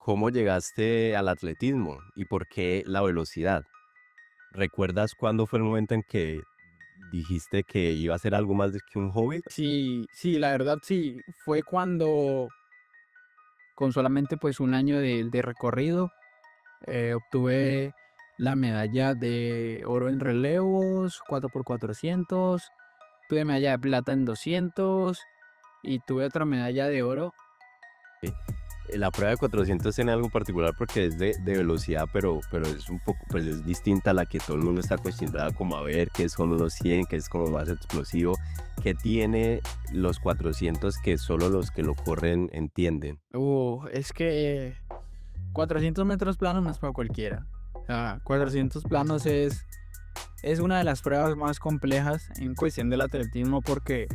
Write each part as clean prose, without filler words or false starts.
¿Cómo llegaste al atletismo y por qué la velocidad? ¿Recuerdas cuándo fue el momento en que dijiste que iba a ser algo más de que un hobby? Sí, sí, la verdad sí, fue cuando con solamente pues un año de recorrido obtuve la medalla de oro en relevos, 4x400, tuve medalla de plata en 200 y tuve otra medalla de oro. La prueba de 400 tiene algo particular porque es de velocidad, pero es un poco, pues es distinta a la que todo el mundo está acostumbrado como a ver, que son los 100, que es como más explosivo, que tiene los 400 que solo los que lo corren entienden. Es que 400 metros planos no es para cualquiera. 400 planos es una de las pruebas más complejas en cuestión del atletismo porque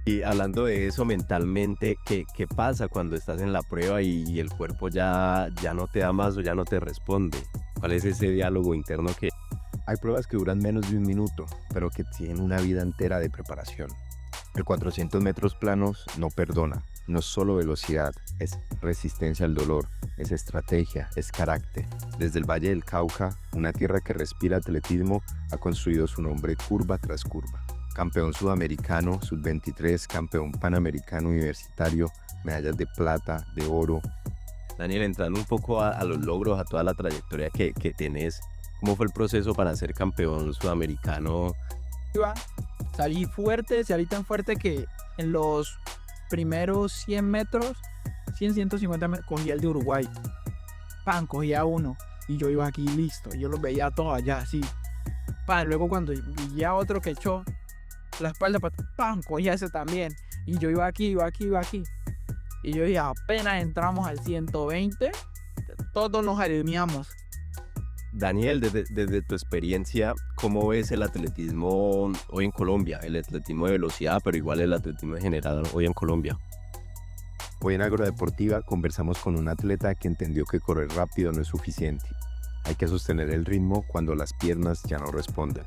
Y hablando de eso mentalmente, ¿qué pasa cuando estás en la prueba y el cuerpo ya no te da más o ya no te responde? ¿Cuál es ese diálogo interno que... Hay pruebas que duran menos de un minuto, pero que tienen una vida entera de preparación. El 400 metros planos no perdona, no es solo velocidad, es resistencia al dolor, es estrategia, es carácter. Desde el Valle del Cauca, una tierra que respira atletismo, ha construido su nombre curva tras curva. Campeón sudamericano, sub-23, campeón panamericano universitario, medallas de plata, de oro. Daniel, entrando un poco a los logros, a toda la trayectoria que tenés, ¿cómo fue el proceso para ser campeón sudamericano? iba, salí tan fuerte que en los primeros 100 metros, 150 metros, cogía el de Uruguay. Pan, cogía uno y yo iba aquí listo. Yo los veía todos allá así. Pan, luego cuando vi a otro que echó la espalda, pan, cogía ese también. Y yo iba aquí, iba aquí, iba aquí. Y yo dije, apenas entramos al 120, todos nos alineamos. Daniel, desde tu experiencia, ¿cómo ves el atletismo hoy en Colombia? El atletismo de velocidad, pero igual el atletismo en general hoy en Colombia. Hoy en Agrodeportiva conversamos con un atleta que entendió que correr rápido no es suficiente. Hay que sostener el ritmo cuando las piernas ya no responden.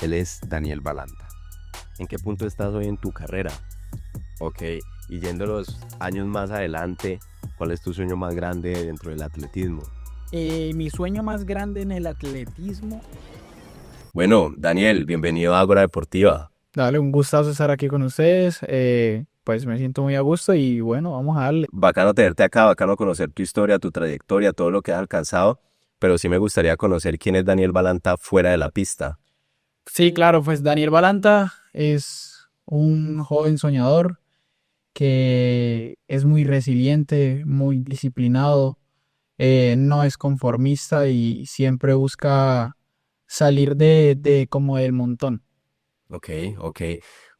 Él es Daniel Balanta. ¿En qué punto estás hoy en tu carrera? Ok, y yendo los años más adelante, ¿cuál es tu sueño más grande dentro del atletismo? Mi sueño más grande en el atletismo. Bueno, Daniel, bienvenido a Ágora Deportiva. Dale, un gustazo estar aquí con ustedes. Pues me siento muy a gusto y bueno, vamos a darle. Bacano tenerte acá, bacano conocer tu historia, tu trayectoria, todo lo que has alcanzado, pero sí me gustaría conocer quién es Daniel Balanta fuera de la pista. Sí, claro, pues Daniel Balanta es un joven soñador que es muy resiliente, muy disciplinado, no es conformista y siempre busca salir de como del montón. Ok, ok.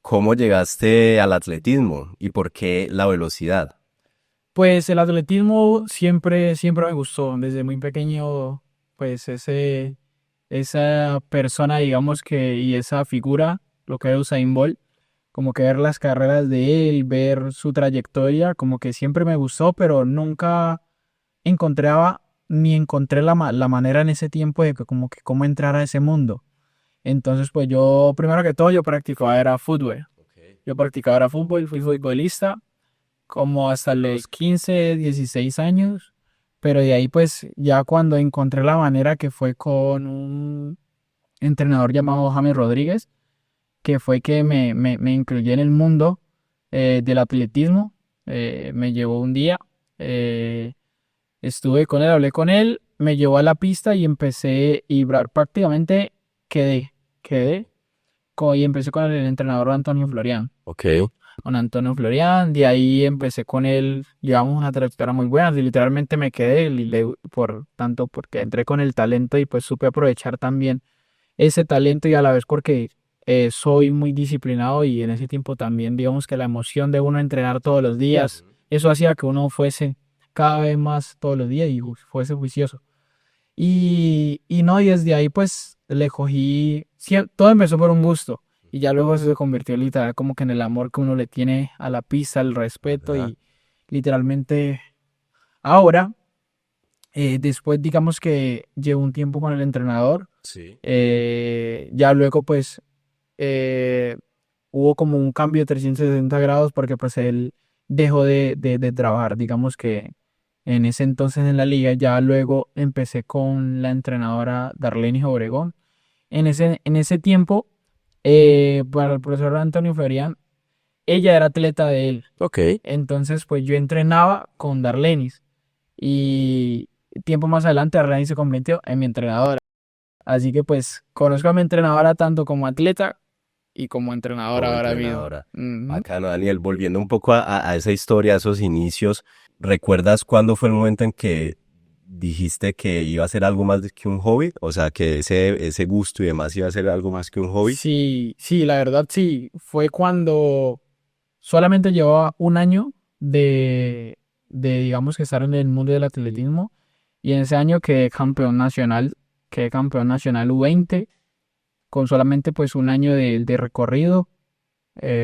¿Cómo llegaste al atletismo y por qué la velocidad? Pues el atletismo siempre me gustó. Desde muy pequeño, pues esa persona, digamos que, y esa figura, lo que es Usain Bolt, como que ver las carreras de él, ver su trayectoria, como que siempre me gustó, pero nunca encontraba ni encontré la manera en ese tiempo de que como que cómo entrar a ese mundo. Entonces, pues yo, primero que todo, yo practicaba era fútbol. Ok. Yo practicaba era fútbol, fui futbolista como hasta los 15, 16 años, pero de ahí pues ya cuando encontré la manera que fue con un entrenador llamado James Rodríguez, que fue que me incluyó en el mundo del atletismo, me llevó un día, eh, estuve con él, hablé con él, me llevó a la pista y empecé y prácticamente quedé, y empecé con el entrenador Antonio Florian. Ok. Con Antonio Florian, de ahí empecé con él, llevamos una trayectoria muy buena, y literalmente me quedé por tanto porque entré con el talento y pues supe aprovechar también ese talento y a la vez porque soy muy disciplinado y en ese tiempo también digamos que la emoción de uno entrenar todos los días, eso hacía que uno fuese cada vez más todos los días y fuese juicioso. Y no, y desde ahí pues le cogí, todo empezó por un gusto y ya luego se convirtió literal como que en el amor que uno le tiene a la pista, el respeto ¿Verdad? y literalmente ahora, después digamos que llevo un tiempo con el entrenador, Sí. ya luego pues eh, hubo como un cambio de 360 grados porque pues él dejó de trabajar, digamos que en ese entonces en la liga. Ya luego empecé con la entrenadora Darlene Obregón. En ese tiempo, para el profesor Antonio Ferián, ella era atleta de él. Ok. Entonces, pues yo entrenaba con Darlenis y tiempo más adelante Darlenis se convirtió en mi entrenadora. Así que pues conozco a mi entrenadora tanto como atleta y como entrenadora Como ahora mismo. entrenadora. Ujú. Bacano, Daniel. Volviendo un poco a esa historia, a esos inicios, ¿recuerdas cuándo fue el momento en que dijiste que iba a ser algo más que un hobby? O sea, que ese gusto y demás iba a ser algo más que un hobby. Sí, sí, la verdad sí. Fue cuando solamente llevaba un año digamos que estar en el mundo del atletismo y en ese año quedé campeón nacional U20 con solamente pues un año de recorrido.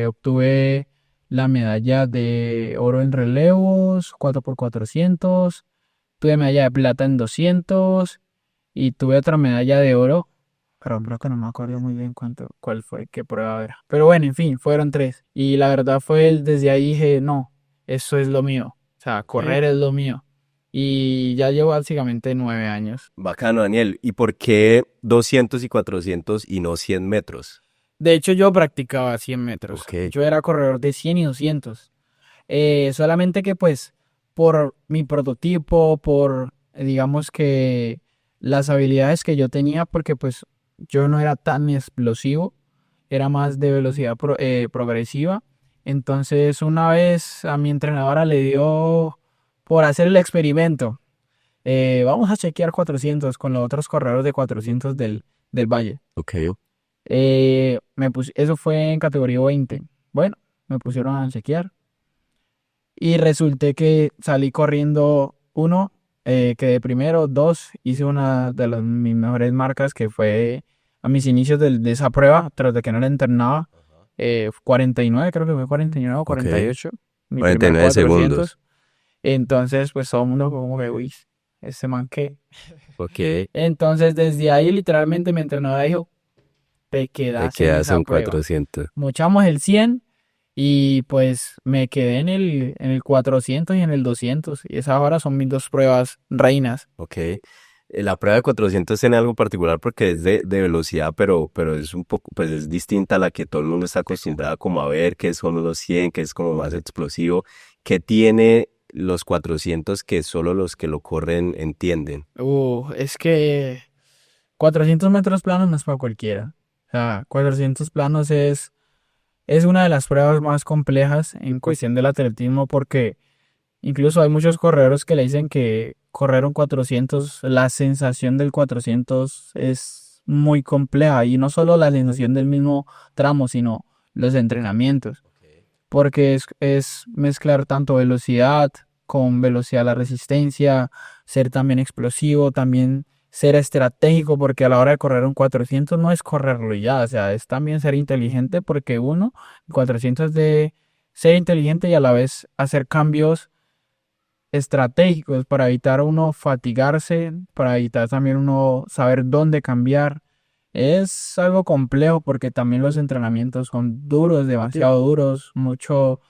Obtuve la medalla de oro en relevos, 4x400, tuve medalla de plata en 200 y tuve otra medalla de oro, pero creo que no me acuerdo muy bien cuál fue, qué prueba era. Pero bueno, en fin, fueron tres. Y la verdad desde ahí dije, no, eso es lo mío. O sea, correr es lo mío. Y ya llevo básicamente 9 años. Bacano, Daniel. ¿Y por qué 200 y 400 y no 100 metros? De hecho, yo practicaba 100 metros. Ok. Yo era corredor de 100 y 200. Solamente que pues por mi prototipo, digamos que las habilidades que yo tenía, porque pues yo no era tan explosivo, era más de velocidad progresiva. Entonces una vez a mi entrenadora le dio por hacer el experimento. Vamos a chequear 400 con los otros corredores de 400 del Valle. Ok. Eso fue en categoría 20. Bueno, me pusieron a chequear. Y resulté que salí corriendo uno, quedé primero, dos, hice una de mis mejores marcas que fue a mis inicios de esa prueba, tras de que no la entrenaba, 49, creo que fue 49 o 48, mi primer 49 segundos. 400. Entonces, pues todo el mundo como que, uy, ese man qué. Ok. Entonces, desde ahí literalmente mi entrenador dijo, te Te quedas en quedas esa en prueba. 400. Mochamos el 100 y pues me quedé en el 400 y en el 200. Y esas ahora son mis dos pruebas reinas. Ok. La prueba de 400 tiene algo particular porque es de velocidad, pero es un poco, pues es distinta a la que todo el mundo está acostumbrado como a ver, que son los 100, que es como más explosivo, que tiene los 400 que solo los que lo corren entienden. Es que 400 metros planos no es para cualquiera. O sea, 400 planos es una de las pruebas más complejas en cuestión del atletismo porque incluso hay muchos corredores que le dicen que correr un 400, la sensación del 400 es muy compleja y no solo la sensación del mismo tramo, sino los entrenamientos, porque es mezclar tanto velocidad con velocidad a la resistencia, ser también explosivo, también ser estratégico, porque a la hora de correr un 400 no es correrlo y ya, o sea, es también ser inteligente porque 400 es de ser inteligente y a la vez hacer cambios estratégicos para evitar uno fatigarse, para evitar también uno saber dónde cambiar. Es algo complejo porque también los entrenamientos son duros, demasiado duros, mucho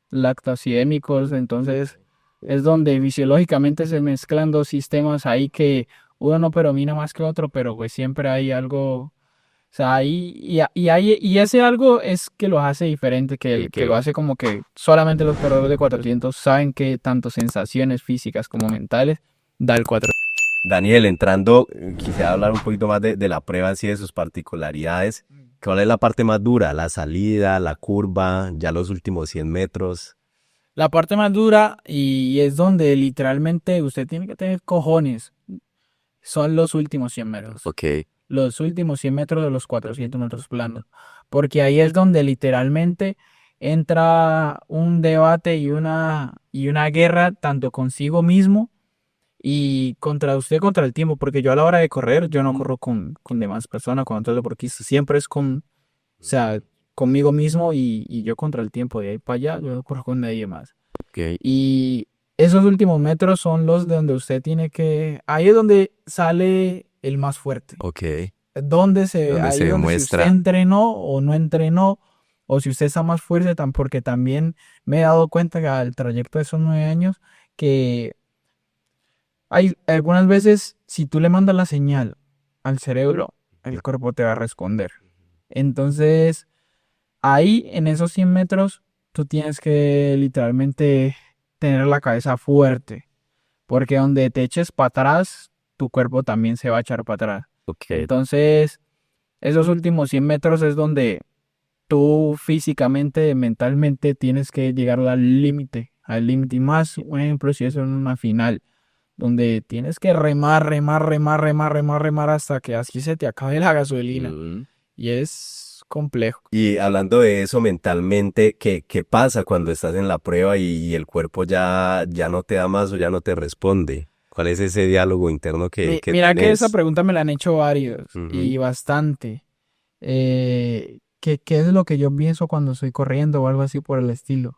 lactocidémicos, entonces es donde fisiológicamente se mezclan dos sistemas ahí que uno no predomina más que otro, pero pues siempre hay algo, o sea, y ese algo es que lo hace diferente, que lo hace como que solamente los corredores de 400 saben que tanto sensaciones físicas como mentales da el 400. Daniel, entrando, quisiera hablar un poquito más de la prueba en sí, de sus particularidades. ¿Cuál es la parte más dura? ¿La salida, la curva, ya los últimos 100 metros? La parte más dura y es donde literalmente usted tiene que tener cojones son los últimos 100 metros. Ok. Los últimos 100 metros de los 400 metros planos. Porque ahí es donde literalmente entra un debate y una guerra tanto consigo mismo y contra usted, contra el tiempo. Porque yo a la hora de correr, yo no corro con demás personas, con otros deportistas. Siempre es o sea, conmigo mismo y yo contra el tiempo. De ahí para allá, yo no corro con nadie más. Ok. Y esos últimos metros son los de donde usted ahí es donde sale el más fuerte. Ok. Ahí Donde donde se si demuestra. usted entrenó o no entrenó, o si usted está más fuerte, porque también me he dado cuenta que al trayecto de esos 9 años, que Hay algunas veces, si tú le mandas la señal al cerebro, el cuerpo te va a responder. Entonces, ahí, en esos 100 metros, tú tienes que literalmente tener la cabeza fuerte. Porque donde te eches para atrás, tu cuerpo también se va a echar para atrás. Ok. Entonces, esos últimos 100 metros es donde tú físicamente, mentalmente tienes que llegar al límite. Al límite. Y más, un ejemplo, si es en una final, donde tienes que remar, remar, remar, remar, remar, remar hasta que así se te acabe la gasolina. Mm. Y es complejo. Y hablando de eso mentalmente, ¿qué pasa cuando estás en la prueba y el cuerpo ya no te da más o ya no te responde? ¿Cuál es ese diálogo interno que Mira que esa tenés? pregunta me la han hecho varios y Ujú. bastante. ¿Qué es lo que yo pienso cuando estoy corriendo o algo así por el estilo?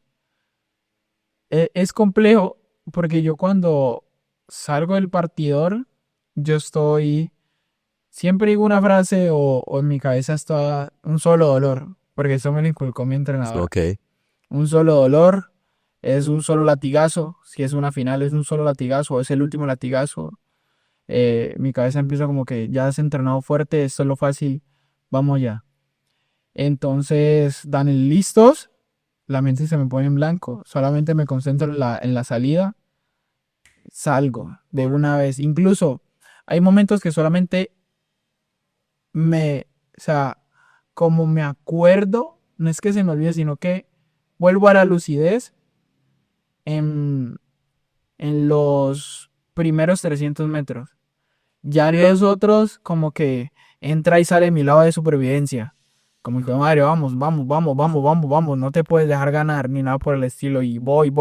Es complejo porque yo cuando salgo del partidor, yo estoy, siempre digo una frase o en mi cabeza está un solo dolor, porque eso me lo inculcó mi entrenador. Ok. Un solo dolor es un solo latigazo, si es una final es un solo latigazo o es el último latigazo. Mi cabeza empieza como que ya has entrenado fuerte, esto es lo fácil, vamos ya. Entonces dan el listos, la mente se me pone en blanco, solamente me concentro en la salida, salgo de una vez. Incluso hay momentos que solamente o sea, como me acuerdo, no es que se me olvide, sino que vuelvo a la lucidez en, en los primeros 300 metros. Ya los otros como que entra y sale mi lado de supervivencia. Como que, madre, vamos, vamos, vamos, vamos, vamos, vamos, no te puedes dejar ganar ni nada por el estilo y voy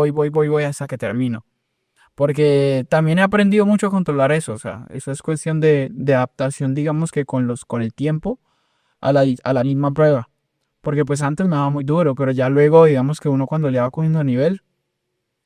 hasta que termino. Porque también he aprendido mucho a controlar eso, o sea, eso es cuestión de adaptación, digamos que con el tiempo a la misma prueba. Porque pues antes me daba muy duro, pero ya luego, digamos que uno cuando le va cogiendo nivel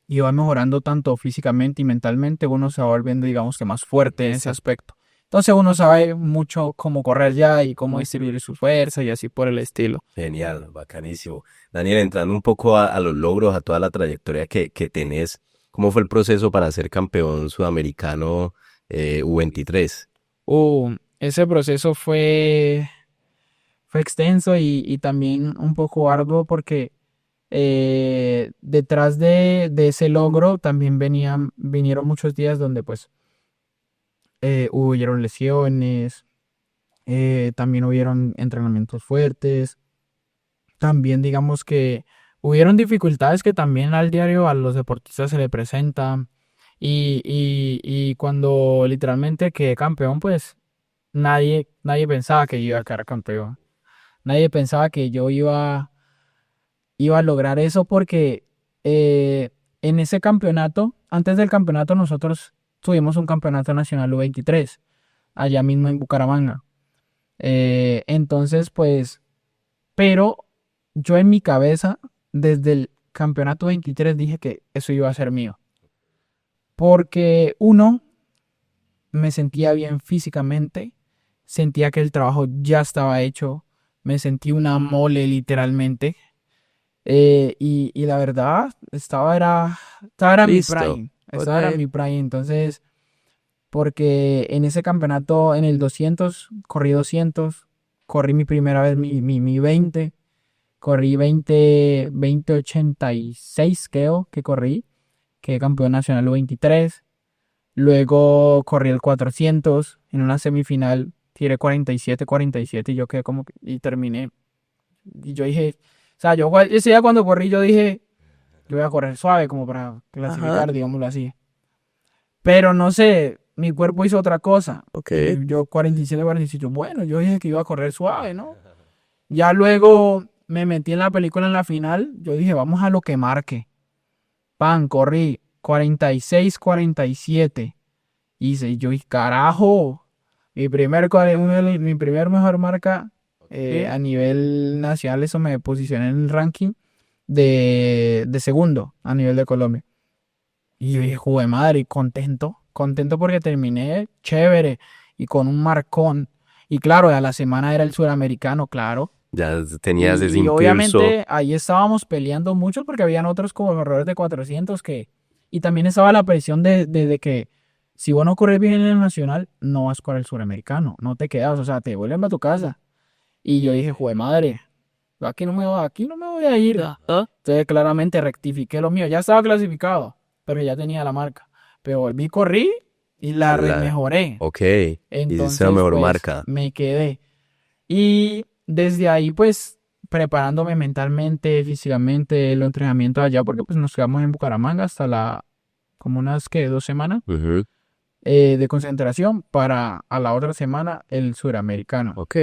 y va mejorando tanto físicamente y mentalmente, uno se va volviendo, digamos que más fuerte en ese aspecto. Entonces uno sabe mucho cómo correr ya y cómo distribuir su fuerza y así por el estilo. Genial, bacanísimo. Daniel, entrando un poco a los logros, a toda la trayectoria que tenés, ¿cómo fue el proceso para ser campeón sudamericano U23? Ese proceso fue extenso y también un poco arduo porque detrás de ese logro también vinieron muchos días donde pues hubieron lesiones, también hubieron entrenamientos fuertes, también digamos que hubieron dificultades que también al diario a los deportistas se le presentan y cuando literalmente quedé campeón pues nadie pensaba que yo iba a quedar campeón, nadie pensaba que yo iba a lograr eso porque en ese campeonato, antes del campeonato nosotros tuvimos un campeonato nacional U23 allá mismo en Bucaramanga. Entonces, pues, pero yo en mi cabeza, desde el campeonato 23 dije que eso iba a ser mío. Porque uno, me sentía bien físicamente, sentía que el trabajo ya estaba hecho, me sentí una mole literalmente. Y la verdad, estaba era mi Listo. prime, estaba era Ok. mi prime. Entonces, porque en ese campeonato, en el 200, corrí 200, corrí mi primera vez mi 20, corrí 2086 creo que corrí, que campeón nacional U23. Luego corrí el 400, en una semifinal tiré 47 y yo quedé como, y terminé. Y yo dije, o sea, ese día cuando corrí yo dije, yo voy a correr suave como para Ajá. clasificar, digámoslo así. Pero no sé, mi cuerpo hizo otra cosa. Ok. Y yo 47, bueno, yo dije que iba a correr suave, ¿no? Ya luego me metí en la película en la final, yo dije, vamos a lo que marque. Pan, corrí 46-47. Y yo, y carajo, mi primer mejor marca a nivel nacional, eso me posicioné en el ranking de segundo a nivel de Colombia. Y yo dije, joder madre, y contento porque terminé chévere y con un marcón. Y claro, a la semana era el suramericano, claro. Ya tenías ese Y impulso. obviamente ahí estábamos peleando mucho porque habían otros como corredores de 400 que... Y también estaba la presión de que Si vos no corres bien en el nacional, no vas con el suramericano, no te quedas, o sea, te vuelven a tu casa. Y yo dije, jue madre, aquí no me voy a ir. Entonces claramente rectifiqué lo mío, ya estaba clasificado, pero ya tenía la marca. Pero volví, corrí y la mejoré. Ok, hiciste Entonces, la mejor pues, marca. me quedé. Y desde ahí, pues, preparándome mentalmente, físicamente, el entrenamiento allá, porque pues nos quedamos en Bucaramanga hasta como unas, ¿qué? 2 semanas Ujú. de concentración para a la otra semana el suramericano. Ok.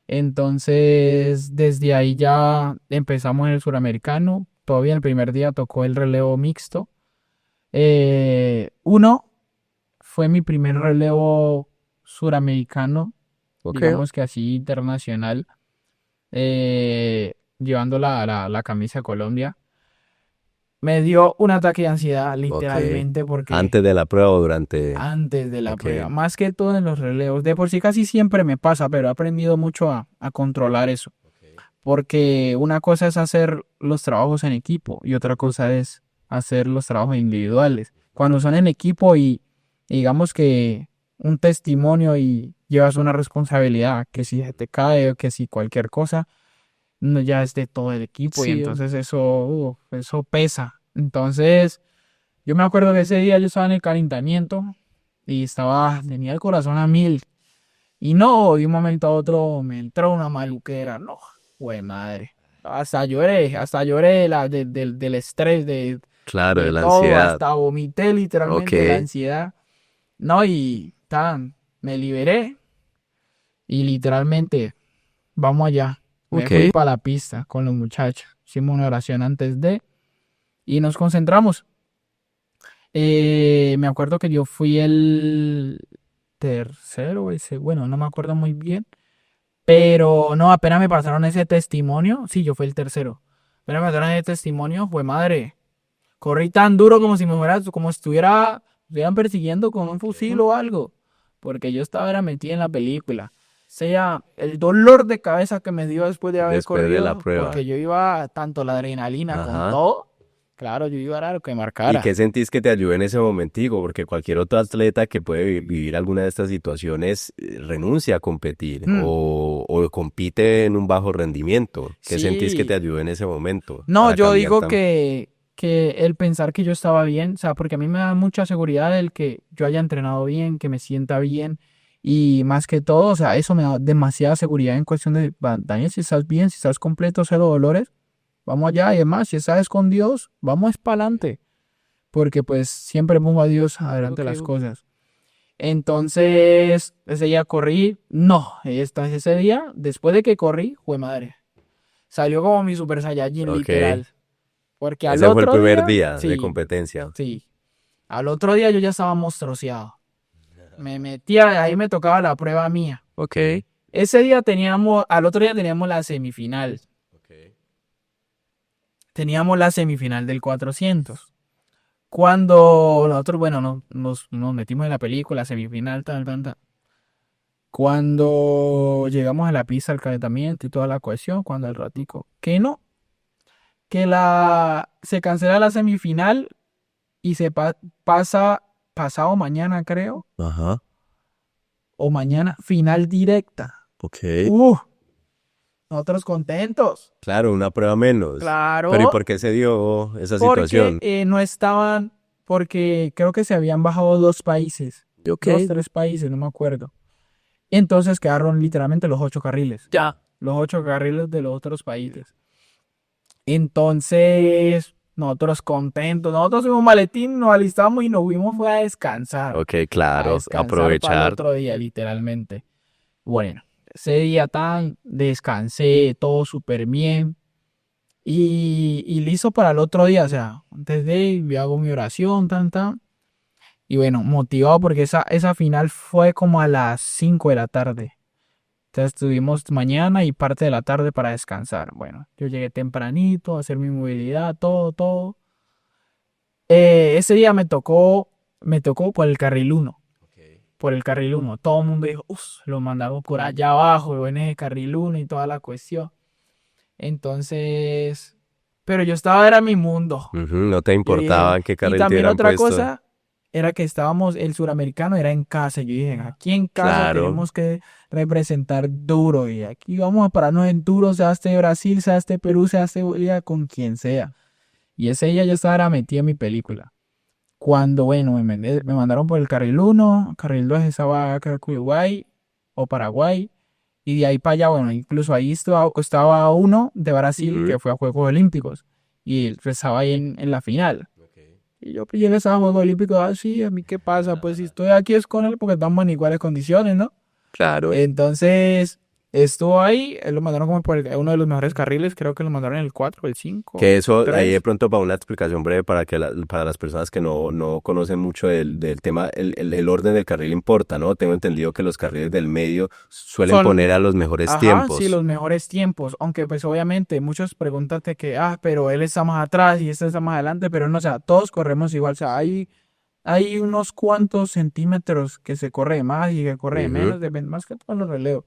Entonces, desde ahí ya empezamos en el suramericano. Todavía el primer día tocó el relevo mixto. Uno fue mi primer relevo suramericano, Ok. digamos que así internacional, llevando la camisa de Colombia. Me dio un ataque de ansiedad, literalmente, porque Antes de la prueba o durante. antes de la Ok. prueba, más que todo en los relevos, de por sí casi siempre me pasa, pero he aprendido mucho a controlar eso. Porque una cosa es hacer los trabajos en equipo y otra cosa es hacer los trabajos individuales. Cuando son en equipo y digamos que un testimonio y llevas una responsabilidad, que si se te cae o que si cualquier cosa, no, ya es de todo el equipo y Sí, entonces eso pesa. Entonces, yo me acuerdo que ese día yo estaba en el calentamiento y tenía el corazón a 1000. Y no, de un momento a otro me entró una maluquera. No, güey, madre. Hasta lloré del estrés, Claro, de de la todo, ansiedad. hasta vomité literalmente de la Ok. ansiedad. No, y me liberé y literalmente, vamos allá. Me Ok. fui para la pista con los muchachos. Hicimos una oración antes y nos concentramos. Me acuerdo que yo fui el tercero, bueno, no me acuerdo muy bien. Pero no, apenas me pasaron ese testimonio. Sí, yo fui el tercero. Apenas me pasaron ese testimonio, fue madre. Corrí tan duro como si como si estuvieran persiguiendo con un fusil o algo. Porque yo era metido en la película. O sea, el dolor de cabeza que me dio después de haber Después de la corrido, prueba. porque yo iba tanto la adrenalina con Ajá. todo. Claro, yo iba a lo que ¿Y marcara. qué sentís que te ayude en ese momentico? Porque cualquier otro atleta que puede vivir alguna de estas situaciones renuncia a competir o compite en un bajo rendimiento. ¿Qué sentís que te Sí. ayude en ese momento? No, para yo cambiar digo tan- que el pensar que yo estaba bien, o sea, porque a mí me da mucha seguridad el que yo haya entrenado bien, que me sienta bien y más que todo, o sea, eso me da demasiada seguridad en cuestión de, Daniel, si estás bien, si estás completo, cero dolores, vamos allá y además, si estás con Dios, vamos para adelante, porque pues siempre pongo a Dios adelante Ok, las ok. cosas. Entonces, ese día corrí, no, ese día, después de que corrí, fue madre, salió como mi Super Saiyajin, Ok. literal. Porque al Ese fue el otro primer día, día de sí, competencia. sí. Al otro día yo ya estaba monstruoseado. Me metía, ahí me tocaba la prueba mía. Ok. Al otro día teníamos la semifinal. Teníamos la semifinal del 400. Cuando nosotros, bueno, nos metimos en la película, semifinal, tal, tal, tal. Cuando llegamos a la pista, el calentamiento y toda la cohesión, cuando al ratico, que no, se cancela la semifinal y pasa pasado mañana, creo, Ajá. o mañana, final directa. Ok. Nosotros contentos. Claro, una prueba menos. Claro, Pero ¿y por qué se dio esa porque situación? no estaban, porque creo que se habían bajado 2 países, Ok. 2, 3 países, no me acuerdo. Entonces quedaron literalmente los 8 carriles, Ya. los 8 carriles de los otros países. Entonces, nosotros contentos, nosotros fuimos un maletín, nos alistamos y nos fuimos fue a descansar. Ok, A claro, descansar para el aprovechar. otro día, literalmente. Bueno, ese día descansé, todo súper bien. Y listo para el otro día, o sea, antes yo hago mi oración, tan. Y bueno, motivado porque esa final fue como a las 5 de la tarde. Entonces tuvimos mañana y parte de la tarde para descansar. Bueno, yo llegué tempranito a hacer mi movilidad, todo. Ese día me tocó por el carril 1. Por el carril 1. Todo el mundo dijo, lo mandamos por allá abajo, en ese carril 1 y toda la cuestión. Entonces, pero yo era en mi mundo. Ujú, no te Yo importaba dije, en qué y carril te también hubieran otra puesto. cosa, era que estábamos, el suramericano era en casa. Yo dije, aquí en casa Claro. tenemos que representar duro. Y aquí vamos a pararnos en duro, sea este Brasil, sea este Perú, sea este Bolivia, con quien sea. Y ese día yo estaba metido en mi película. Cuando, bueno, me mandaron por el carril 1, carril 2 estaba creo que Uruguay o Paraguay. Y de ahí para allá, bueno, incluso ahí estaba uno de Brasil Ujú. que fue a Juegos Olímpicos. Y él estaba ahí en la final. Y yo pues llegué a esos Juegos Olímpicos, sí, a mí qué pasa, pues si estoy aquí es con él porque estamos en iguales condiciones, ¿no? Claro. Entonces, estuvo ahí, él lo mandaron como por uno de los mejores carriles, creo que lo mandaron en el 4 o el 5. Que eso, ahí 3. de pronto para una explicación breve para que para las personas que no conocen mucho del tema, el orden del carril importa, ¿no? Tengo entendido que los carriles del medio suelen Son- poner a los mejores Ajá, tiempos. sí, los mejores tiempos, aunque pues obviamente muchos preguntan de que, pero él está más atrás y este está más adelante, pero no, o sea, todos corremos igual, o sea, hay unos cuantos centímetros que se corre de más y que corre de Ujú. menos, depende más que todo los relevos.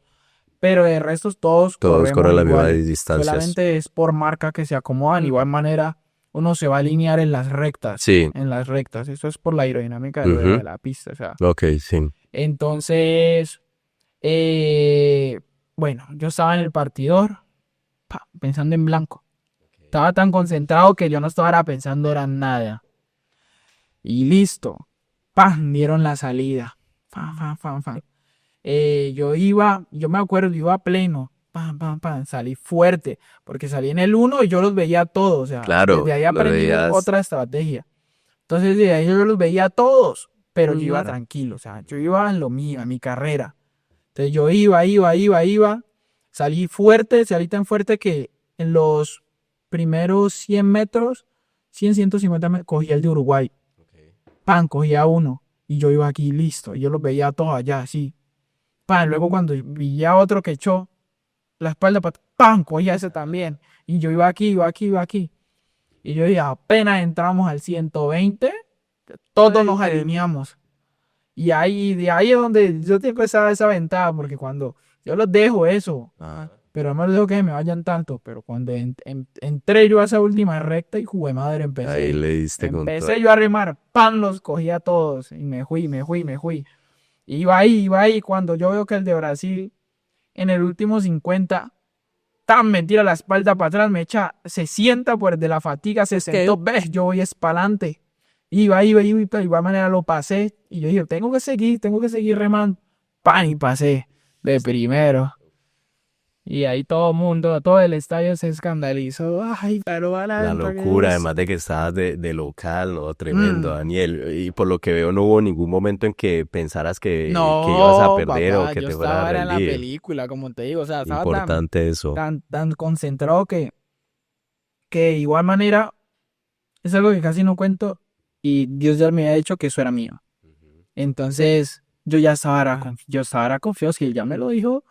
Pero de restos todos Todos corremos corren las mismas iguales. distancias. Solamente es por marca que se acomodan. Igual manera, uno se va a alinear en las rectas. Sí. En las rectas. Eso es por la aerodinámica Ujú. de la pista. O sea. Ok, sí. Entonces, bueno, yo estaba en el partidor, pensando en blanco. Estaba tan concentrado que yo no estaba pensando era nada. Y listo. ¡Pam! Dieron la salida. ¡Pam, pam, pam, pam! Yo me acuerdo, iba a pleno. ¡Pam, pam, pam! Salí fuerte. Porque salí en el 1 y yo los veía todos. O sea, Claro, desde ahí lo aprendí veías. otra estrategia. Entonces, desde ahí yo los veía todos. Pero yo iba Claro. tranquilo. O sea, yo iba en lo mío, en mi carrera. Entonces yo iba. Salí fuerte, salí tan fuerte que en los primeros 100 metros, 150 metros, cogí el de Uruguay. Pan, cogía uno. Y yo iba aquí listo. Y yo los veía todos allá, así. Pan, luego cuando vi a otro que echó la espalda, pan, cogía ese también. Y yo iba aquí. Y yo dije, apenas entramos al 120, todos nos alineamos. Y ahí, de ahí es donde yo tengo esa ventaja, porque cuando yo los dejo eso, pero no los dejo que me vayan tanto, pero cuando entré yo a esa última recta y jugué madre, Ahí le diste con todo. empecé yo a remar, pan, los cogí a todos y me fui. Iba ahí, cuando yo veo que el de Brasil en el último 50, me tira la espalda para atrás, se sienta por de la fatiga, se sentó, ves, yo voy espalante. Iba, de igual manera lo pasé. Y yo dije, tengo que seguir remando. Pan, y pasé de primero. Y ahí todo el estadio se escandalizó. Ay, pero La locura, además de que estabas de local, ¿no? Tremendo, Daniel. Y por lo que veo, no hubo ningún momento en que pensaras que ibas a perder papá, o que yo te fueras a estaba en la rendir. película, como te digo. O sea, estaba Importante eso. tan concentrado que de igual manera es algo que casi no cuento. Y Dios ya me había dicho que eso era mío. Entonces, yo estaba confiado. Si él ya me lo dijo,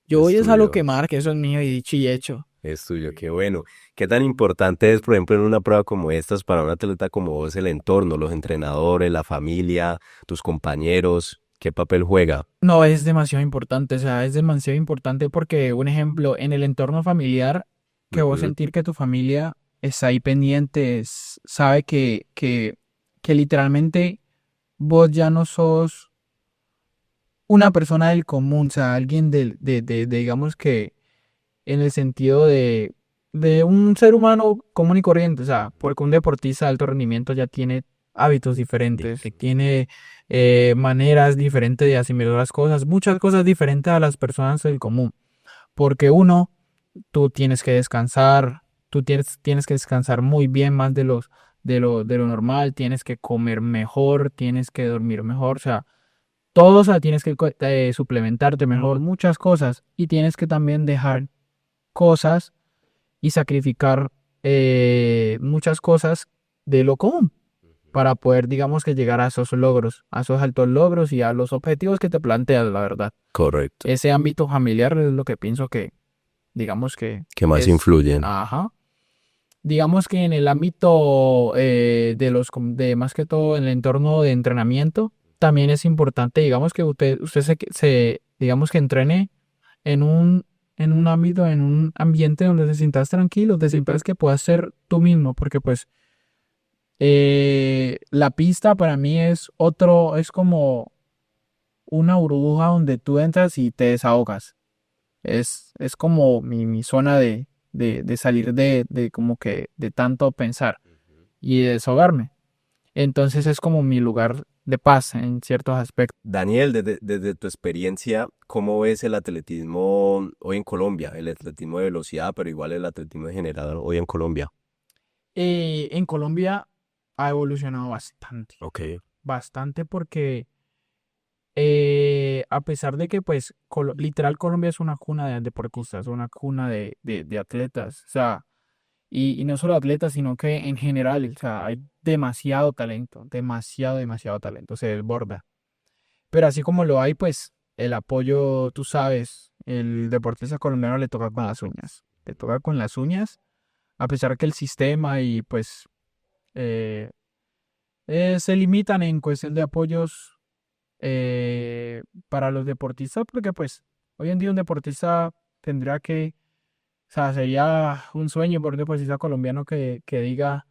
yo voy a lo que marque, eso es mío y dicho y hecho. Es tuyo, qué bueno. ¿Qué tan importante es, por ejemplo, en una prueba como estas, para un atleta como vos, el entorno, los entrenadores, la familia, tus compañeros? ¿Qué papel juega? No, es demasiado importante, o sea, es demasiado importante porque, un ejemplo, en el entorno familiar, que vos sentir que tu familia está ahí pendiente, sabe que literalmente vos ya no sos una persona del común, o sea, alguien digamos que en el sentido de un ser humano común y corriente, o sea, porque un deportista de alto rendimiento ya tiene hábitos diferentes, tiene maneras diferentes de asimilar las cosas, muchas cosas diferentes a las personas del común, porque tú tienes que descansar, tienes que descansar muy bien más de lo normal, tienes que comer mejor, tienes que dormir mejor, o sea, todo, o sea, tienes que suplementarte mejor, muchas cosas, y tienes que también dejar cosas y sacrificar muchas cosas de lo común para poder, digamos, que llegar a esos logros, a esos altos logros y a los objetivos que te planteas, la verdad. Correcto. Ese ámbito familiar es lo que pienso que, digamos que... ¿Qué más influyen? Ajá. Digamos que en el ámbito de más que todo en el entorno de entrenamiento, también es importante, digamos, que usted digamos que entrene en un ámbito, en un ambiente donde te sientas tranquilo, te sientas que puedas ser tú mismo, porque pues La pista para mí es como una burbuja donde tú entras y te desahogas. Es como mi zona de salir de como que de tanto pensar y de desahogarme. Entonces es como mi lugar de paz en ciertos aspectos. Daniel, desde tu experiencia, ¿cómo ves el atletismo hoy en Colombia? El atletismo de velocidad, pero igual el atletismo en general hoy en Colombia. En Colombia ha evolucionado bastante, Ok. bastante porque a pesar de que pues literal Colombia es una cuna de deportistas, una cuna de atletas, o sea, y no solo atletas, sino que en general, o sea, hay demasiado talento, demasiado talento, se desborda. Pero así como lo hay, pues el apoyo, tú sabes, el deportista colombiano le toca con las uñas, le toca con las uñas, a pesar que el sistema y pues eh, se limitan en cuestión de apoyos para los deportistas, porque pues hoy en día un deportista tendría que, o sea, sería un sueño por un deportista colombiano que diga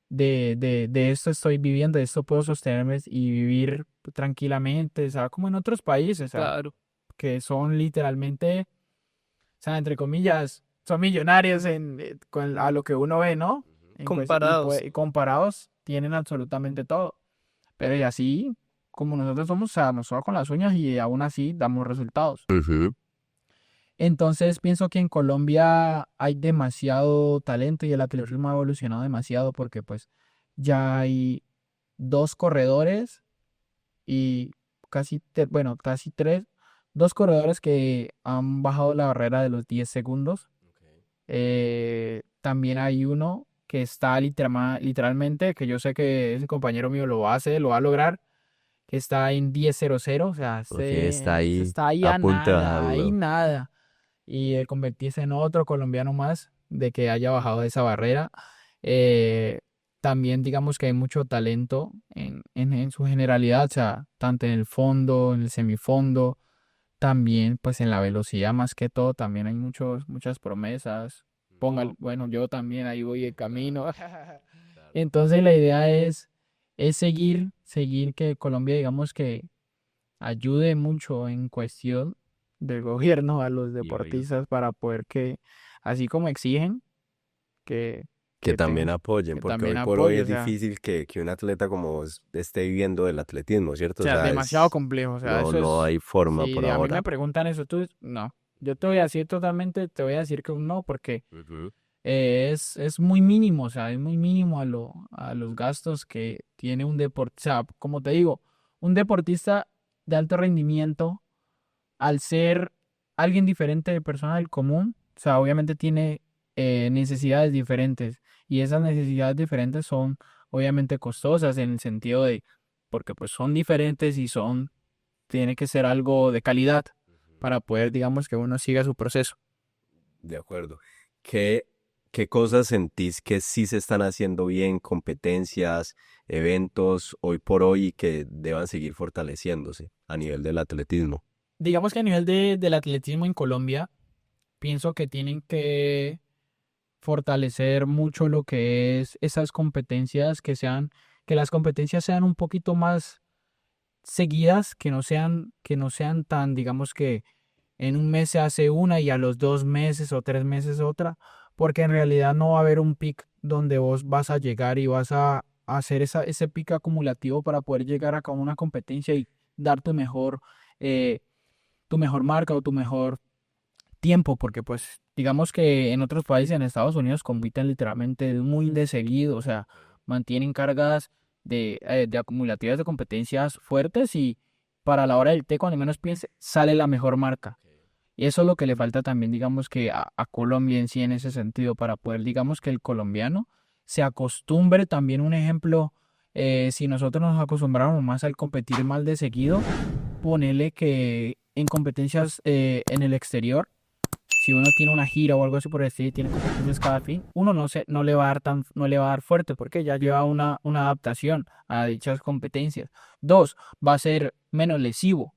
de esto estoy viviendo, de esto puedo sostenerme y vivir tranquilamente, o sea, como en otros países, o sea, Claro. que son literalmente, o sea, entre comillas, son millonarios a lo que uno ve, ¿no? Comparados. Y comparados tienen absolutamente todo. Pero y así, como nosotros somos, o sea, nosotros con las uñas y aún así damos resultados. Ujú. Entonces pienso que en Colombia hay demasiado talento y el atletismo ha evolucionado demasiado porque pues ya hay dos corredores y bueno, casi tres, dos corredores que han bajado la barrera de los 10 segundos. También hay uno que está literalmente, que yo sé que ese compañero mío lo va a hacer, lo va a lograr, que está en 10:00, o sea, Ok, está se ahí está ahí a a punto de nada, ahí bajarlo. nada. Y de convertirse en otro colombiano más, de que haya bajado esa barrera. Eh, También digamos que hay mucho talento en su generalidad, o sea, tanto en el fondo, en el semifondo, también pues en la velocidad más que todo, también hay muchas promesas. Bueno, yo también ahí voy de camino. Entonces la idea es seguir que Colombia, digamos que ayude mucho en cuestión del gobierno a los Y obvio. deportistas para poder que, así como exigen, que, Que que, también ten- apoyen, que porque también hoy por hoy apoye, es difícil que un atleta como vos esté viviendo del atletismo, o ¿cierto? O sea, sea, demasiado complejo, o sea, eso no es, hay forma por si a mí ahora. me preguntan eso, no, yo te voy a decir totalmente, te voy a decir que un no, porque Ujú. es muy mínimo, o sea, es muy mínimo a los gastos que tiene un deportista, o sea, como te digo, un deportista de alto rendimiento al ser alguien diferente de persona del común, o sea, obviamente tiene necesidades diferentes y esas necesidades diferentes son obviamente costosas en el sentido de, porque pues son diferentes y tiene que ser algo de calidad para poder, digamos, que uno siga su proceso. De acuerdo. ¿Qué, qué cosas sentís que sí se están haciendo bien, competencias, eventos hoy por hoy y que deban seguir fortaleciéndose a nivel del atletismo? Digamos que a nivel del atletismo en Colombia, pienso que tienen que fortalecer mucho lo que es esas competencias que las competencias sean un poquito más seguidas, que no sean tan, digamos que en un mes se hace una y a los 2 meses o 3 meses otra, porque en realidad no va a haber un pic donde vos vas a llegar y vas a hacer ese pic acumulativo para poder llegar a una competencia y dar eh, tu mejor marca o tu mejor tiempo, porque pues digamos que en otros países, en Estados Unidos, compiten literalmente muy de seguido, o sea, mantienen cargas de acumulativas de competencias fuertes y para la hora del té, cuando menos piense, sale la mejor marca. Y eso es lo que le falta también, digamos que a Colombia en sí en ese sentido, para poder, digamos que el colombiano se acostumbre también, un ejemplo, si nosotros nos acostumbramos más al competir más de seguido, ponerle que en competencias en el exterior, si uno tiene una gira o algo así por el estilo y tiene competencias cada fin, uno no le va a dar no le va a dar fuerte porque ya lleva una adaptación a dichas competencias. Dos, va a ser menos lesivo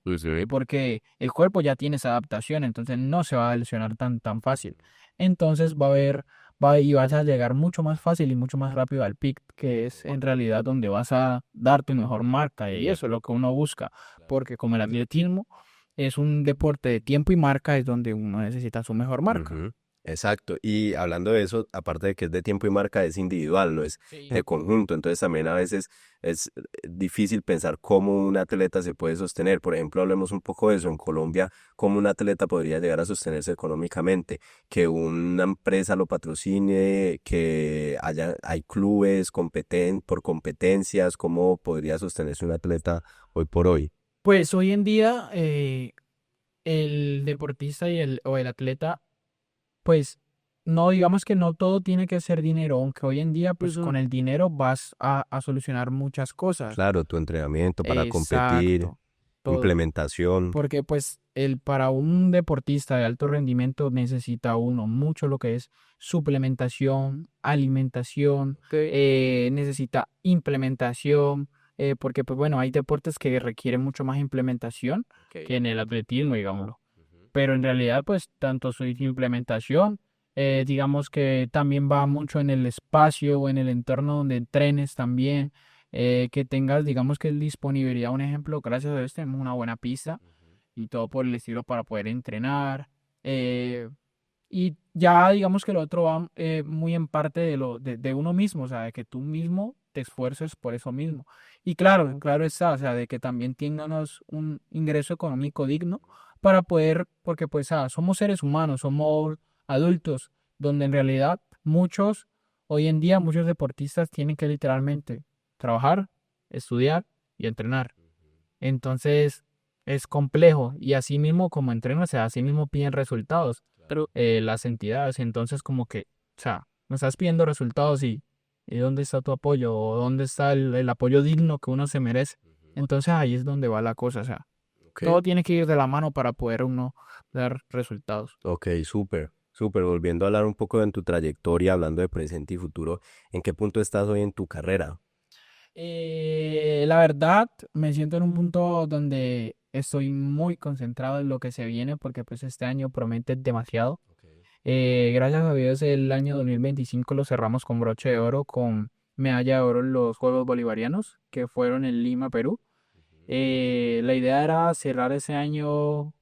porque el cuerpo ya tiene esa adaptación, entonces no se va a lesionar tan fácil. Entonces y vas a llegar mucho más fácil y mucho más rápido al peak, que es en realidad donde vas a dar tu mejor marca y eso es lo que uno busca, porque como el atletismo es un deporte de tiempo y marca, es donde uno necesita su mejor marca. Ujú. Exacto. Y hablando de eso, aparte de que es de tiempo y marca, es individual, no es Sí. de conjunto. Entonces también a veces es difícil pensar cómo un atleta se puede sostener. Por ejemplo, hablemos un poco de eso. En Colombia, cómo un atleta podría llegar a sostenerse económicamente, que una empresa lo patrocine, que hay clubes por competencias, cómo podría sostenerse un atleta hoy por hoy. Pues hoy en día el deportista o el atleta, pues no digamos que no todo tiene que ser dinero, aunque hoy en día pues con el dinero vas a solucionar muchas cosas. Claro, tu entrenamiento para competir, Exacto, todo. implementación. Porque pues para un deportista de alto rendimiento necesita uno mucho lo que es suplementación, alimentación, necesita implementación, porque pues bueno, hay deportes que requieren mucho más implementación que en el atletismo, digámoslo. Pero en realidad pues tanto su implementación, digamos que también va mucho en el espacio o en el entorno donde entrenes también, que tengas digamos que disponibilidad, un ejemplo, gracias a Dios tenemos una buena pista y todo por el estilo para poder entrenar. eh, y ya digamos que lo otro va muy en parte de uno mismo, o sea, de que tú mismo te esfuerces por eso mismo. Y claro está, o sea, de que también tengas un ingreso económico digno para poder, porque pues somos seres humanos, somos adultos, donde en realidad hoy en día muchos deportistas tienen que literalmente trabajar, estudiar y entrenar. Entonces es complejo y así mismo como entreno, o sea, así mismo piden resultados las entidades. Entonces como que, o sea, me estás pidiendo resultados y ¿dónde está tu apoyo? ¿O dónde está el apoyo digno que uno se merece? Entonces ahí es donde va la cosa, o sea, Ok, todo tiene que ir de la mano para poder uno dar resultados. ok, súper, súper. Volviendo a hablar un poco de tu trayectoria, hablando de presente y futuro, ¿en qué punto estás hoy en tu carrera? La verdad, me siento en un punto donde estoy muy concentrado en lo que se viene porque pues este año promete demasiado. Gracias a Dios el año 2025 lo cerramos con broche de oro, con medalla de oro en los Juegos Bolivarianos que fueron en Lima, Perú. La idea era cerrar ese año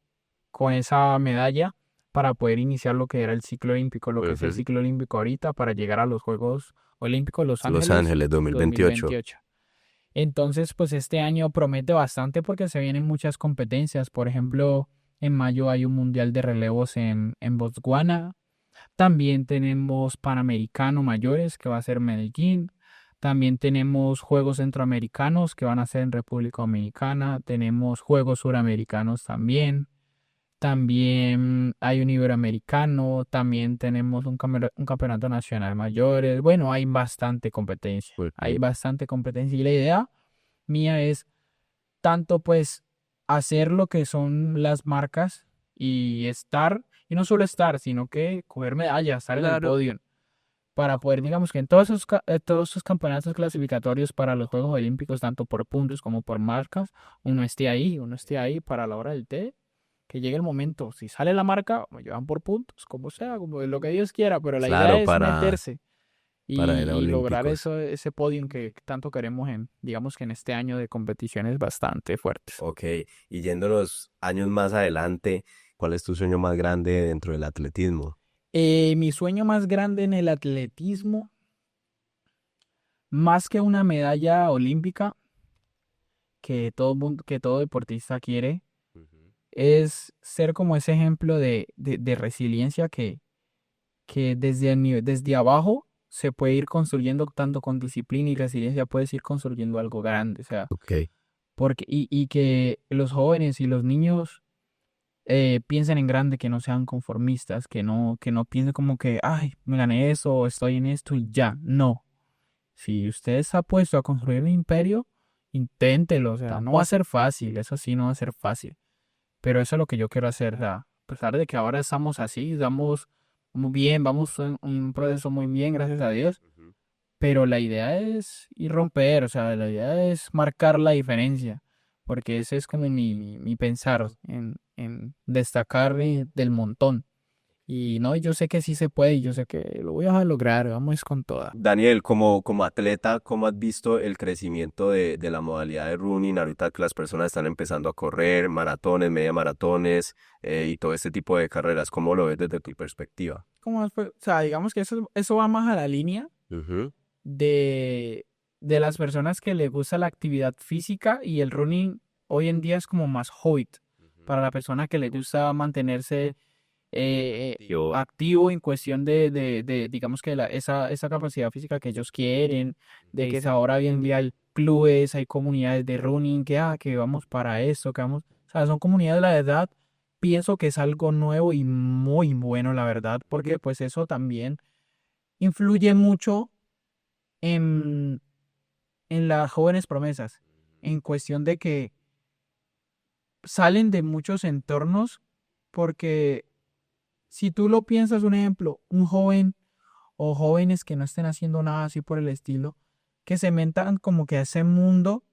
con esa medalla para poder iniciar lo que era el ciclo olímpico, lo que es el Ujú. ciclo olímpico ahorita para llegar a los Juegos Olímpicos Los Los Ángeles Ángeles 2028. 2028. Entonces, pues este año promete bastante porque se vienen muchas competencias. Por ejemplo, en mayo hay un mundial de relevos en Botswana. También tenemos Panamericano mayores que va a ser Medellín. También tenemos Juegos Centroamericanos que van a ser en República Dominicana. Tenemos Juegos Suramericanos también. También hay un Iberoamericano. También tenemos un campeonato nacional mayores. Bueno, hay bastante competencia. Hay Ok. bastante competencia. Y la idea mía es tanto pues hacer lo que son las marcas y no solo estar, sino que coger medallas, estar en el podio, para poder, digamos que en todos esos campeonatos clasificatorios para los Juegos Olímpicos, tanto por puntos como por marcas, uno esté ahí para la hora del té, que llegue el momento, si sale la marca, me llevan por puntos, como sea, como lo que Dios quiera, pero la idea Claro, es meterse para ir a y lograr Olímpicos. eso, ese podium que tanto queremos digamos que en este año de competiciones bastante fuertes. Ok, y yéndonos años más adelante, ¿cuál es tu sueño más grande dentro del atletismo? Mi sueño más grande en el atletismo, más que una medalla olímpica que todo deportista quiere, Ujú. es ser como ese ejemplo de resiliencia que desde abajo se puede ir construyendo tanto con disciplina y resiliencia, puedes ir construyendo algo grande, o sea, Ok, y que los jóvenes y los niños piensen en grande, que no sean conformistas, que no piensen como que, ay, me gané eso, o estoy en esto y ya. No. Si usted está puesto a construir un imperio, inténtelo. O sea, no va a ser fácil, eso sí, no va a ser fácil. Pero eso es lo que yo quiero hacer. O sea, a pesar de que ahora estamos así, estamos muy bien, vamos en un proceso muy bien, gracias a Dios. ujú. Pero la idea es ir romper, o sea, la idea es marcar la diferencia, porque ese es como mi pensar en destacar del montón. Y no, yo sé que sí se puede y yo sé que lo voy a lograr, vamos con toda. Daniel, como atleta, ¿cómo has visto el crecimiento de la modalidad de running? Ahorita que las personas están empezando a correr maratones, media maratones y todo este tipo de carreras, ¿cómo lo ves desde tu perspectiva? O sea, digamos que eso va más a la línea Ujú, de, de las personas que les gusta la actividad física y el running hoy en día es como más hobby ujú. para la persona que le gusta mantenerse Activo. activo en cuestión digamos que esa capacidad física que ellos quieren, de que ahora hoy en día hay clubes, hay comunidades de running, que vamos para eso, que vamos, o sea, son comunidades, la verdad, pienso que es algo nuevo y muy bueno, la verdad, porque pues eso también influye mucho en, en las jóvenes promesas, en cuestión de que salen de muchos entornos, porque si tú lo piensas, un ejemplo, un joven o jóvenes que no estén haciendo nada así por el estilo, que se metan como que a ese mundo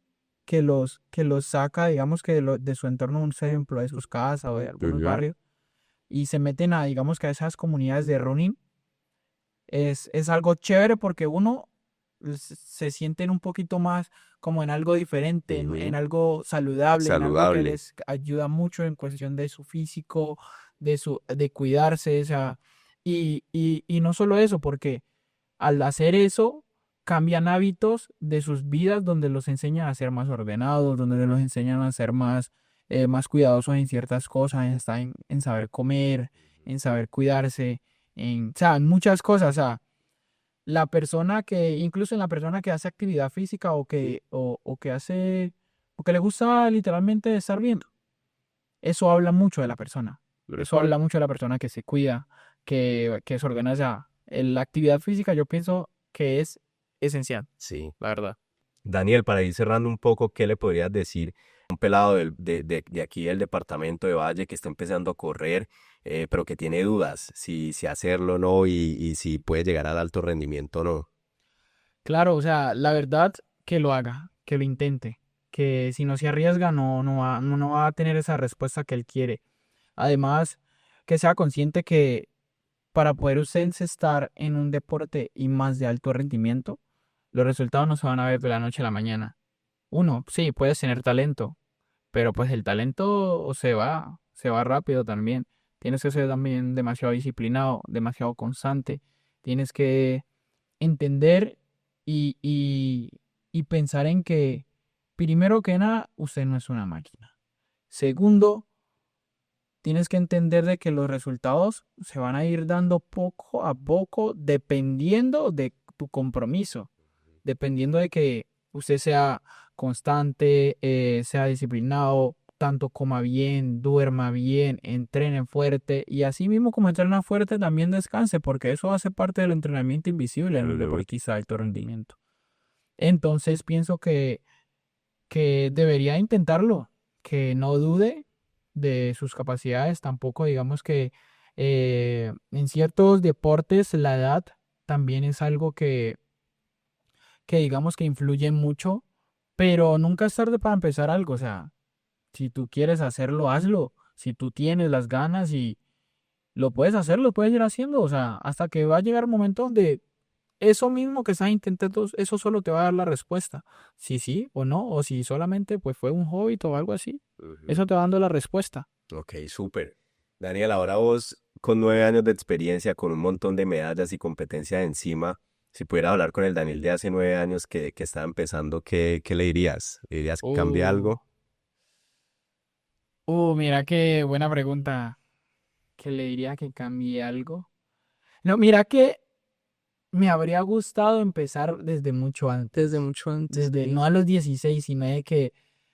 que los saca, digamos que de su entorno, un ejemplo, de sus casas o de algunos Ujú. barrios, y se meten a, digamos que a esas comunidades de running, es algo chévere porque uno se sienten un poquito más como en algo diferente, en Ujú. algo saludable, en algo que Saludable. les ayuda mucho en cuestión de su físico, de cuidarse, o sea, y no solo eso, porque al hacer eso cambian hábitos de sus vidas donde los enseñan a ser más ordenados, donde los enseñan a ser más cuidadosos en ciertas cosas, en saber comer, en saber cuidarse, o sea, en muchas cosas, o sea, incluso en la persona que hace actividad física o que le gusta literalmente estar bien, eso habla mucho de la persona. Eso habla mucho de la persona que se cuida, que se ordena ya. La actividad física yo pienso que es esencial, Sí. la verdad. Daniel, para ir cerrando un poco, ¿qué le podrías decir a un pelado de aquí del departamento de Valle que está empezando a correr, pero que tiene dudas si hacerlo o no y si puede llegar al alto rendimiento o no? Claro, o sea, la verdad que lo haga, que lo intente, que si no se arriesga no va a tener esa respuesta que él quiere. Además, que sea consciente que para poder usted estar en un deporte y más de alto rendimiento, los resultados no se van a ver de la noche a la mañana. Uno, sí, puedes tener talento, pero pues el talento se va rápido también. Tienes que ser también demasiado disciplinado, demasiado constante. Tienes que entender y pensar en que, primero que nada, usted no es una máquina. Segundo, tienes que entender de que los resultados se van a ir dando poco a poco dependiendo de tu compromiso, dependiendo de que usted sea constante, sea disciplinado, tanto coma bien, duerma bien, entrene fuerte y así mismo como entrena fuerte también descanse, porque eso hace parte del entrenamiento invisible en un Ujú. deportista de alto rendimiento. Entonces pienso que debería intentarlo, que no dude de sus capacidades, tampoco digamos que en ciertos deportes la edad también es algo que digamos que influye mucho, pero nunca es tarde para empezar algo, o sea, si tú quieres hacerlo, hazlo, si tú tienes las ganas y lo puedes hacer, lo puedes ir haciendo, o sea, hasta que va a llegar un momento donde eso mismo que estás intentando, eso solo te va a dar la respuesta. Si sí o no, o si solamente pues fue un hobby o algo así. Ujú. Eso te va dando la respuesta. Ok, súper. Daniel, ahora vos con 9 años de experiencia, con un montón de medallas y competencias encima, si pudieras hablar con el Daniel de hace 9 años que estaba empezando, ¿qué le dirías? ¿Le dirías que cambie Uh, algo? mira qué buena pregunta. ¿Que le diría que cambie algo? No, mira que me habría gustado empezar desde mucho antes. Desde mucho antes, sí. No a los 16 sino de que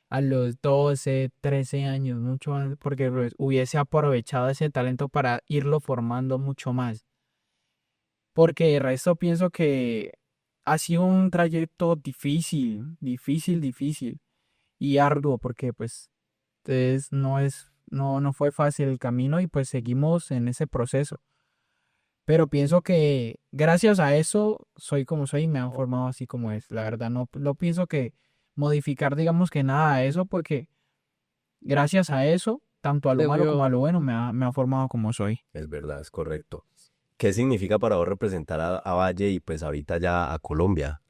a los 12 13 años, mucho antes, porque pues, hubiese aprovechado ese talento para irlo formando mucho más. Porque de resto pienso que ha sido un trayecto difícil, difícil, difícil y arduo, porque pues no fue fácil el camino y pues seguimos en ese proceso. Pero pienso que gracias a eso soy como soy y me han formado así como es. La verdad, no pienso que modificar, digamos que nada a eso, porque gracias a eso tanto a lo Te malo como a veo. lo bueno, me ha formado como soy. Es verdad, es correcto. ¿Qué significa para vos representar a Valle y pues ahorita ya a Colombia?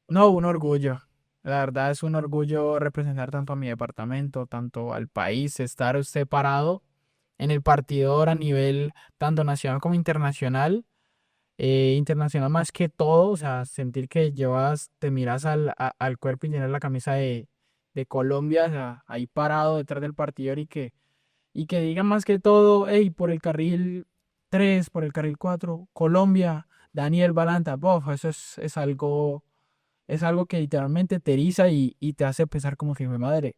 No, un orgullo. La verdad es un orgullo representar tanto a mi departamento, tanto al país, estar usted parado en el partidor a nivel tanto nacional como internacional. Internacional más que todo, o sea, sentir que llevas, te miras al cuerpo y tienes la camisa de Colombia, o sea, ahí parado detrás del partidor y que digan más que todo, hey, por el carril 3 por el carril 4 Colombia, Daniel Balanta, bof, eso es algo que literalmente te eriza y te hace pensar como que, "Jue madre,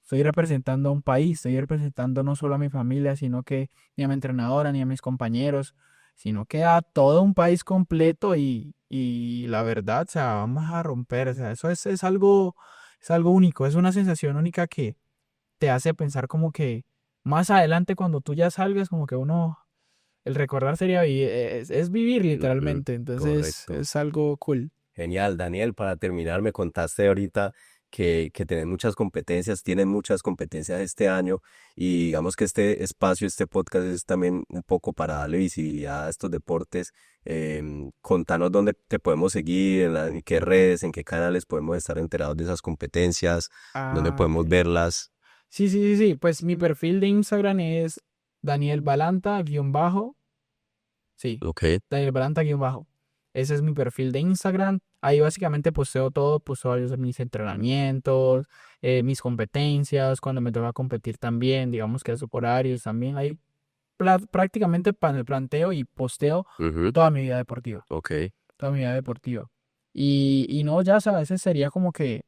estoy representando a un país, estoy representando no solo a mi familia, sino que ni a mi entrenadora, ni a mis compañeros, sino que a todo un país completo y la verdad, o sea, vamos a romper, o sea, eso es algo único, es una sensación única que te hace pensar como que más adelante cuando tú ya salgas, como que uno, el recordar sería, es vivir Ujú, literalmente, entonces correcto. es algo cool. Genial, Daniel, para terminar, me contaste ahorita que tenés muchas competencias, tienen muchas competencias este año y digamos que este espacio, este podcast es también un poco para darle visibilidad a estos deportes. Contanos dónde te podemos seguir, en qué redes, en qué canales podemos estar enterados de esas competencias, dónde Ah, podemos ok. verlas. Sí, sí, sí, sí. Pues mi perfil de Instagram es Daniel Balanta, guión bajo. Sí, Ok. Daniel Balanta, guión bajo. Ese es mi perfil de Instagram. Ahí básicamente posteo todo, posteo mis entrenamientos, mis competencias, cuando me toca competir también, digamos que esos horarios también. Ahí prácticamente para el planteo y posteo Ujú, toda mi vida deportiva, ok, toda mi vida deportiva. Y no, ya sabes, ese sería como que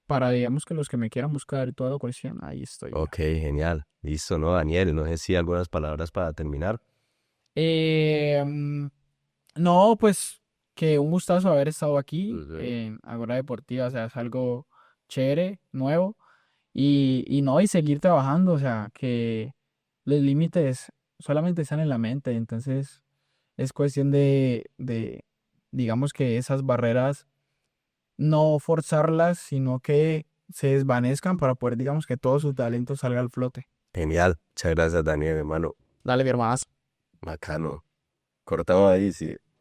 para, digamos que los que me quieran buscar y toda cuestión, ahí estoy yo. ok, genial. Listo, ¿no, Daniel? No sé si algunas palabras para terminar. Eh, mm, no, pues que un gustazo haber estado aquí Ujú. en Agora Deportiva, o sea, es algo chévere, nuevo, y no, y seguir trabajando, o sea, que los límites solamente están en la mente, entonces es cuestión digamos que esas barreras no forzarlas, sino que se desvanezcan para poder, digamos que todo su talento salga al flote. Genial. Muchas gracias, Daniel, hermano. Dale, mi hermano. Bacano. Cortamos ahí, sí.